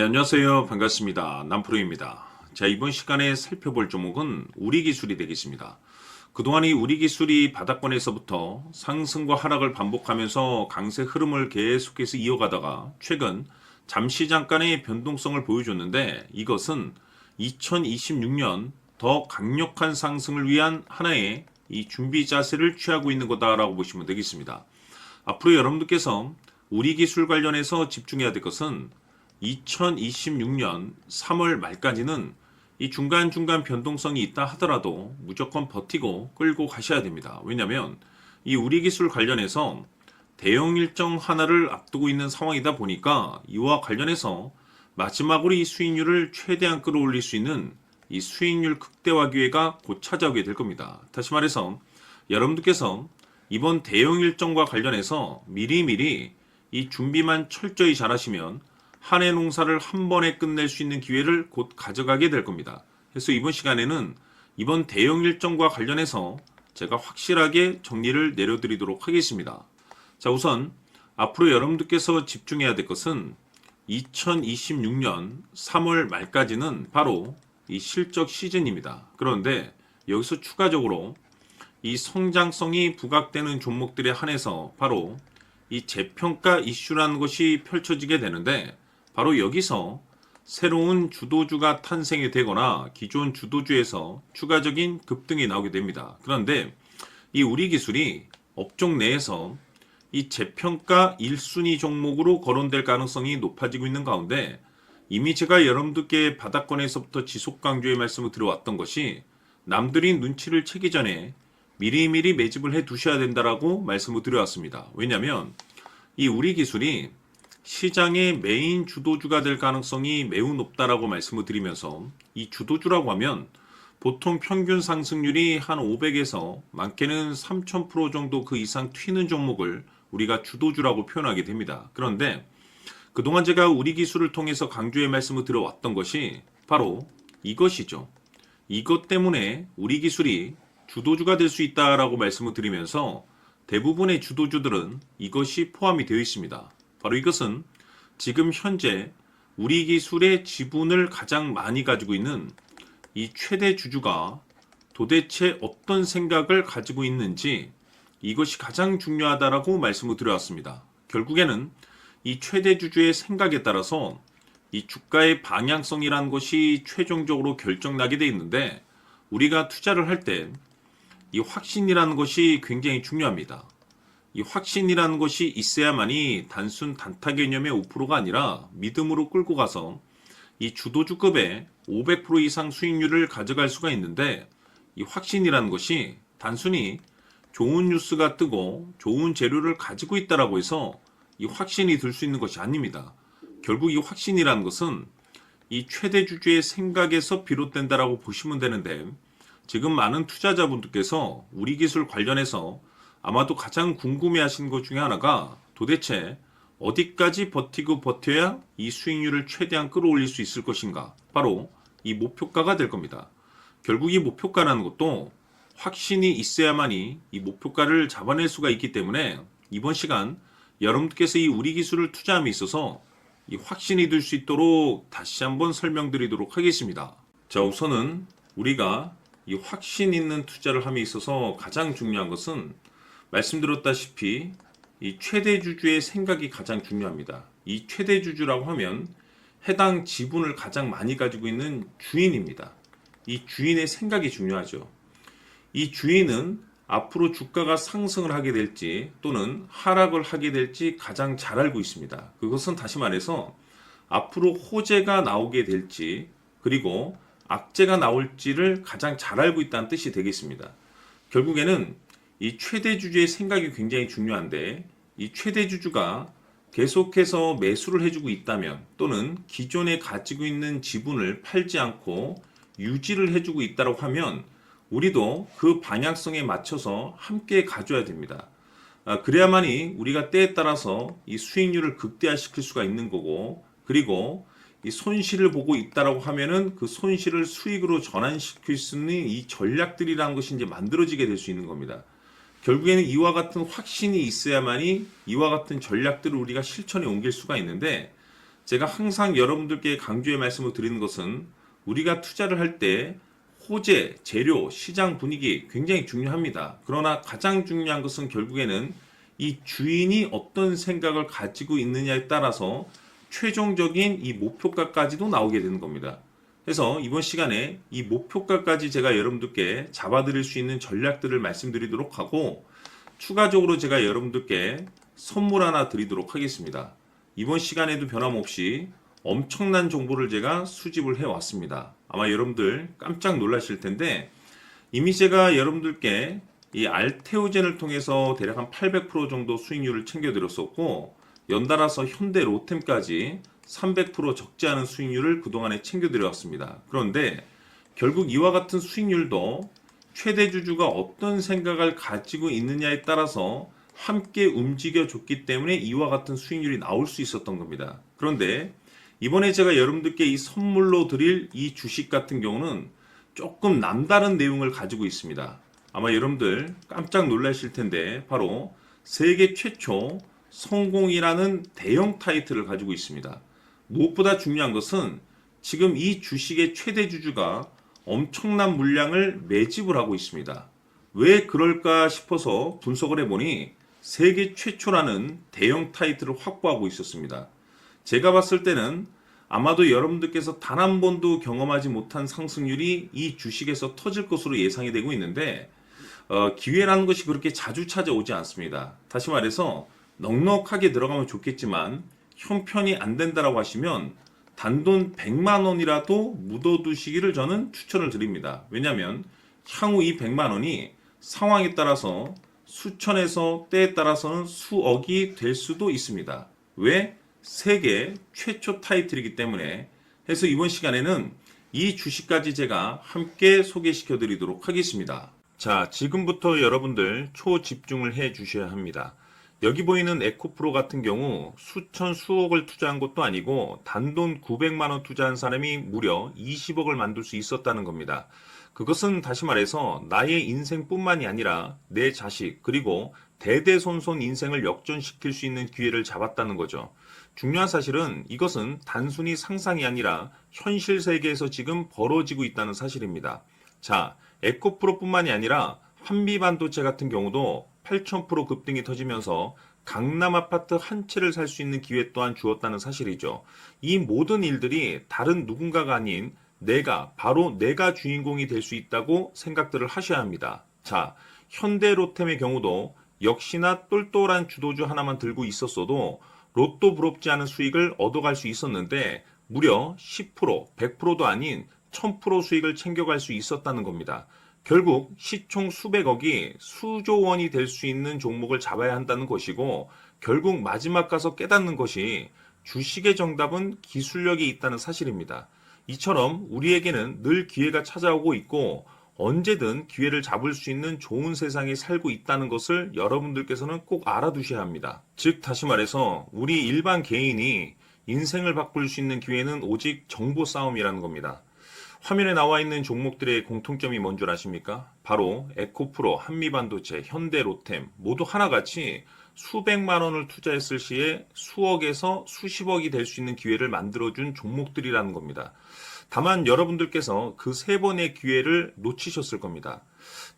안녕하세요. 반갑습니다. 남프로입니다. 자, 이번 시간에 살펴볼 종목은 우리기술이 되겠습니다. 그동안 이 우리기술이 바닥권에서부터 상승과 하락을 반복하면서 강세 흐름을 계속해서 이어가다가 최근 잠시 잠깐의 변동성을 보여줬는데, 이것은 2026년 더 강력한 상승을 위한 하나의 이 준비 자세를 취하고 있는 거다라고 보시면 되겠습니다. 앞으로 여러분들께서 우리기술 관련해서 집중해야 될 것은 2026년 3월 말까지는 이 중간중간 변동성이 있다 하더라도 무조건 버티고 끌고 가셔야 됩니다. 왜냐하면 이 우리기술 관련해서 대형 일정 하나를 앞두고 있는 상황이다 보니까 이와 관련해서 마지막으로 이 수익률을 최대한 끌어올릴 수 있는 이 수익률 극대화 기회가 곧 찾아오게 될 겁니다. 다시 말해서 여러분들께서 이번 대형 일정과 관련해서 미리미리 이 준비만 철저히 잘하시면 한 해 농사를 한 번에 끝낼 수 있는 기회를 곧 가져가게 될 겁니다. 그래서 이번 시간에는 이번 대형 일정과 관련해서 제가 확실하게 정리를 내려드리도록 하겠습니다. 자, 우선 앞으로 여러분들께서 집중해야 될 것은 2026년 3월 말까지는 바로 이 실적 시즌입니다. 그런데 여기서 추가적으로 이 성장성이 부각되는 종목들에 한해서 바로 이 재평가 이슈라는 것이 펼쳐지게 되는데, 바로 여기서 새로운 주도주가 탄생이 되거나 기존 주도주에서 추가적인 급등이 나오게 됩니다. 그런데 이 우리기술이 업종 내에서 이 재평가 1순위 종목으로 거론될 가능성이 높아지고 있는 가운데, 이미 제가 여러분들께 바닥권에서부터 지속 강조의 말씀을 드려왔던 것이 남들이 눈치를 채기 전에 미리미리 매집을 해 두셔야 된다라고 말씀을 드려왔습니다. 왜냐하면 이 우리기술이 시장의 메인 주도주가 될 가능성이 매우 높다라고 말씀을 드리면서, 이 주도주라고 하면 보통 평균 상승률이 한 500에서 많게는 3000% 정도 그 이상 튀는 종목을 우리가 주도주라고 표현하게 됩니다. 그런데 그동안 제가 우리기술을 통해서 강조의 말씀을 드려왔던 것이 바로 이것이죠. 이것 때문에 우리기술이 주도주가 될 수 있다라고 말씀을 드리면서 대부분의 주도주들은 이것이 포함이 되어 있습니다. 바로 이것은 지금 현재 우리기술의 지분을 가장 많이 가지고 있는 이 최대 주주가 도대체 어떤 생각을 가지고 있는지, 이것이 가장 중요하다라고 말씀을 드려왔습니다. 결국에는 이 최대 주주의 생각에 따라서 이 주가의 방향성이라는 것이 최종적으로 결정나게 되어 있는데, 우리가 투자를 할 때 이 확신이라는 것이 굉장히 중요합니다. 이 확신이라는 것이 있어야만이 단순 단타 개념의 5%가 아니라 믿음으로 끌고 가서 이 주도주급의 500% 이상 수익률을 가져갈 수가 있는데, 이 확신이라는 것이 단순히 좋은 뉴스가 뜨고 좋은 재료를 가지고 있다라고 해서 이 확신이 들 수 있는 것이 아닙니다. 결국 이 확신이라는 것은 이 최대 주주의 생각에서 비롯된다라고 보시면 되는데, 지금 많은 투자자분들께서 우리기술 관련해서 아마도 가장 궁금해하시는 것 중에 하나가 도대체 어디까지 버티고 버텨야 이 수익률을 최대한 끌어올릴 수 있을 것인가, 바로 이 목표가가 될 겁니다. 결국 이 목표가라는 것도 확신이 있어야만이 이 목표가를 잡아낼 수가 있기 때문에 이번 시간 여러분께서 이 우리기술을 투자함에 있어서 이 확신이 들 수 있도록 다시 한번 설명드리도록 하겠습니다. 자, 우선은 우리가 이 확신 있는 투자를 함에 있어서 가장 중요한 것은 말씀드렸다시피 이 최대 주주의 생각이 가장 중요합니다. 이 최대 주주라고 하면 해당 지분을 가장 많이 가지고 있는 주인입니다. 이 주인의 생각이 중요하죠. 이 주인은 앞으로 주가가 상승을 하게 될지 또는 하락을 하게 될지 가장 잘 알고 있습니다. 그것은 다시 말해서 앞으로 호재가 나오게 될지 그리고 악재가 나올지를 가장 잘 알고 있다는 뜻이 되겠습니다. 결국에는 이 최대 주주의 생각이 굉장히 중요한데, 이 최대 주주가 계속해서 매수를 해주고 있다면 또는 기존에 가지고 있는 지분을 팔지 않고 유지를 해주고 있다고 하면 우리도 그 방향성에 맞춰서 함께 가져야 됩니다. 그래야만이 우리가 때에 따라서 이 수익률을 극대화시킬 수가 있는 거고, 그리고 이 손실을 보고 있다라고 하면은 그 손실을 수익으로 전환시킬 수 있는 이 전략들이라는 것이 이제 만들어지게 될 수 있는 겁니다. 결국에는 이와 같은 확신이 있어야만이 이와 같은 전략들을 우리가 실천에 옮길 수가 있는데, 제가 항상 여러분들께 강조의 말씀을 드리는 것은 우리가 투자를 할 때 호재, 재료, 시장 분위기 굉장히 중요합니다. 그러나 가장 중요한 것은 결국에는 이 주인이 어떤 생각을 가지고 있느냐에 따라서 최종적인 이 목표가까지도 나오게 되는 겁니다. 그래서 이번 시간에 이 목표가까지 제가 여러분들께 잡아드릴 수 있는 전략들을 말씀드리도록 하고, 추가적으로 제가 여러분들께 선물 하나 드리도록 하겠습니다. 이번 시간에도 변함없이 엄청난 정보를 제가 수집을 해왔습니다. 아마 여러분들 깜짝 놀라실 텐데, 이미 제가 여러분들께 이 알테오젠을 통해서 대략 한 800% 정도 수익률을 챙겨드렸었고, 연달아서 현대 로템까지 300% 적지 않은 수익률을 그동안에 챙겨드려왔습니다. 그런데 결국 이와 같은 수익률도 최대 주주가 어떤 생각을 가지고 있느냐에 따라서 함께 움직여줬기 때문에 이와 같은 수익률이 나올 수 있었던 겁니다. 그런데 이번에 제가 여러분들께 이 선물로 드릴 이 주식 같은 경우는 조금 남다른 내용을 가지고 있습니다. 아마 여러분들 깜짝 놀라실 텐데, 바로 세계 최초 성공이라는 대형 타이틀을 가지고 있습니다. 무엇보다 중요한 것은 지금 이 주식의 최대 주주가 엄청난 물량을 매집을 하고 있습니다. 왜 그럴까 싶어서 분석을 해보니 세계 최초라는 대형 타이틀을 확보하고 있었습니다. 제가 봤을 때는 아마도 여러분들께서 단 한 번도 경험하지 못한 상승률이 이 주식에서 터질 것으로 예상이 되고 있는데, 기회라는 것이 그렇게 자주 찾아오지 않습니다. 다시 말해서 넉넉하게 들어가면 좋겠지만 형편이 안 된다라고 하시면 단돈 100만 원이라도 묻어두시기를 저는 추천을 드립니다. 왜냐하면 향후 이 100만 원이 상황에 따라서 수천에서 때에 따라서는 수억이 될 수도 있습니다. 왜? 세계 최초 타이틀이기 때문에. 해서 이번 시간에는 이 주식까지 제가 함께 소개시켜 드리도록 하겠습니다. 자, 지금부터 여러분들 초집중을 해 주셔야 합니다. 여기 보이는 에코프로 같은 경우 수천 수억을 투자한 것도 아니고 단돈 900만 원 투자한 사람이 무려 20억을 만들 수 있었다는 겁니다. 그것은 다시 말해서 나의 인생뿐만이 아니라 내 자식 그리고 대대손손 인생을 역전시킬 수 있는 기회를 잡았다는 거죠. 중요한 사실은 이것은 단순히 상상이 아니라 현실 세계에서 지금 벌어지고 있다는 사실입니다. 자, 에코프로뿐만이 아니라 한미반도체 같은 경우도 8,000% 급등이 터지면서 강남 아파트 한 채를 살 수 있는 기회 또한 주었다는 사실이죠. 이 모든 일들이 다른 누군가가 아닌 바로 내가 주인공이 될 수 있다고 생각들을 하셔야 합니다. 자, 현대로템의 경우도 역시나 똘똘한 주도주 하나만 들고 있었어도 로또 부럽지 않은 수익을 얻어갈 수 있었는데 무려 10%, 100%도 아닌 1000% 수익을 챙겨갈 수 있었다는 겁니다. 결국 시총 수백억이 수조 원이 될 수 있는 종목을 잡아야 한다는 것이고, 결국 마지막 가서 깨닫는 것이 주식의 정답은 기술력이 있다는 사실입니다. 이처럼 우리에게는 늘 기회가 찾아오고 있고 언제든 기회를 잡을 수 있는 좋은 세상에 살고 있다는 것을 여러분들께서는 꼭 알아두셔야 합니다. 즉 다시 말해서 우리 일반 개인이 인생을 바꿀 수 있는 기회는 오직 정보 싸움이라는 겁니다. 화면에 나와 있는 종목들의 공통점이 뭔 줄 아십니까? 바로 에코프로, 한미반도체, 현대로템 모두 하나같이 수백만 원을 투자했을 시에 수억에서 수십억이 될 수 있는 기회를 만들어준 종목들이라는 겁니다. 다만 여러분들께서 그 세 번의 기회를 놓치셨을 겁니다.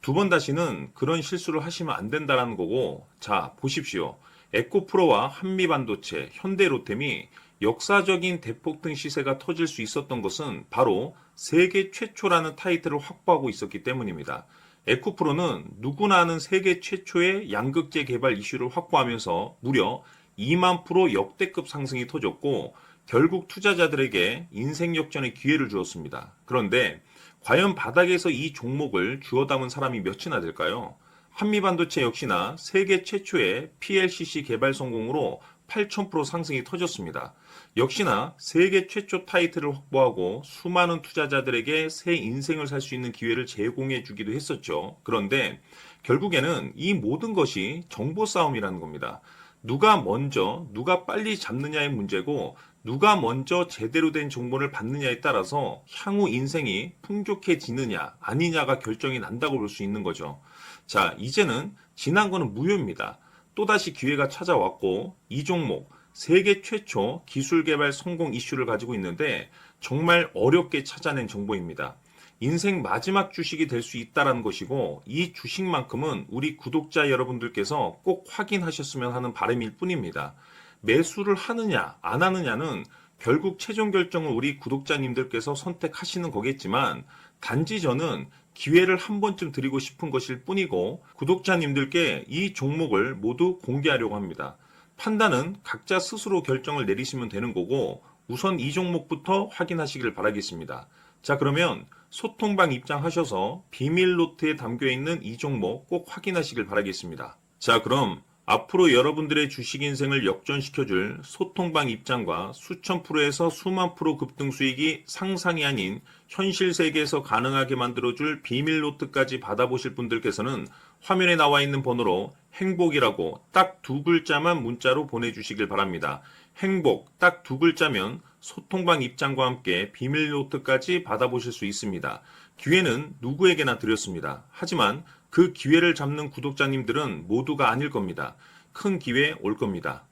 두 번 다시는 그런 실수를 하시면 안 된다는 거고, 자 보십시오. 에코프로와 한미반도체, 현대로템이 역사적인 대폭등 시세가 터질 수 있었던 것은 바로 세계 최초라는 타이틀을 확보하고 있었기 때문입니다. 에코프로는 누구나 아는 세계 최초의 양극재 개발 이슈를 확보하면서 무려 2만 프로 역대급 상승이 터졌고 결국 투자자들에게 인생 역전의 기회를 주었습니다. 그런데 과연 바닥에서 이 종목을 주워 담은 사람이 몇이나 될까요? 한미반도체 역시나 세계 최초의 PLCC 개발 성공으로 8,000% 상승이 터졌습니다. 역시나 세계 최초 타이틀을 확보하고 수많은 투자자들에게 새 인생을 살 수 있는 기회를 제공해 주기도 했었죠. 그런데 결국에는 이 모든 것이 정보 싸움이라는 겁니다. 누가 먼저, 누가 빨리 잡느냐의 문제고 누가 먼저 제대로 된 정보를 받느냐에 따라서 향후 인생이 풍족해지느냐 아니냐가 결정이 난다고 볼 수 있는 거죠. 자, 이제는 지난 거는 무효입니다. 또다시 기회가 찾아왔고 이 종목 세계 최초 기술 개발 성공 이슈를 가지고 있는데 정말 어렵게 찾아낸 정보입니다. 인생 마지막 주식이 될 수 있다는 것이고 이 주식만큼은 우리 구독자 여러분들께서 꼭 확인하셨으면 하는 바람일 뿐입니다. 매수를 하느냐 안 하느냐는 결국 최종 결정을 우리 구독자님들께서 선택하시는 거겠지만 단지 저는 기회를 한 번쯤 드리고 싶은 것일 뿐이고 구독자님들께 이 종목을 모두 공개하려고 합니다. 판단은 각자 스스로 결정을 내리시면 되는 거고 우선 이 종목부터 확인하시길 바라겠습니다. 자, 그러면 소통방 입장하셔서 비밀 노트에 담겨 있는 이 종목 꼭 확인하시길 바라겠습니다. 자, 그럼 앞으로 여러분들의 주식 인생을 역전시켜줄 소통방 입장과 수천 프로에서 수만 프로 급등 수익이 상상이 아닌 현실 세계에서 가능하게 만들어줄 비밀 노트까지 받아보실 분들께서는 화면에 나와 있는 번호로 행복이라고 딱 두 글자만 문자로 보내주시길 바랍니다. 행복 딱 두 글자면 소통방 입장과 함께 비밀 노트까지 받아보실 수 있습니다. 기회는 누구에게나 드렸습니다. 하지만 그 기회를 잡는 구독자님들은 모두가 아닐 겁니다. 큰 기회 올 겁니다.